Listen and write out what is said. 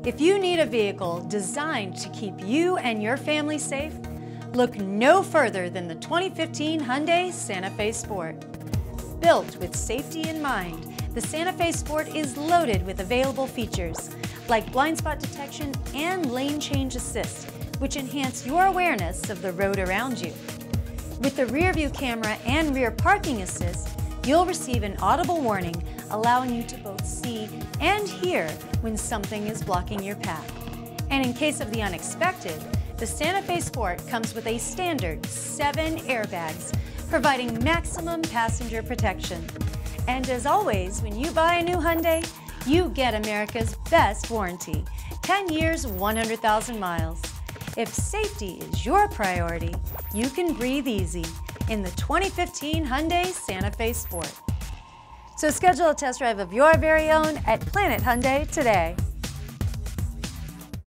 If you need a vehicle designed to keep you and your family safe, look no further than the 2015 Hyundai Santa Fe Sport. Built with safety in mind, the Santa Fe Sport is loaded with available features like blind spot detection and lane change assist, which enhance your awareness of the road around you. With the rear view camera and rear parking assist, you'll receive an audible warning allowing you to both see and hear when something is blocking your path. And in case of the unexpected, the Santa Fe Sport comes with a standard 7 airbags, providing maximum passenger protection. And as always, when you buy a new Hyundai, you get America's best warranty, 10 years, 100,000 miles. If safety is your priority, you can breathe easy in the 2015 Hyundai Santa Fe Sport. So schedule a test drive of your very own at Planet Hyundai today.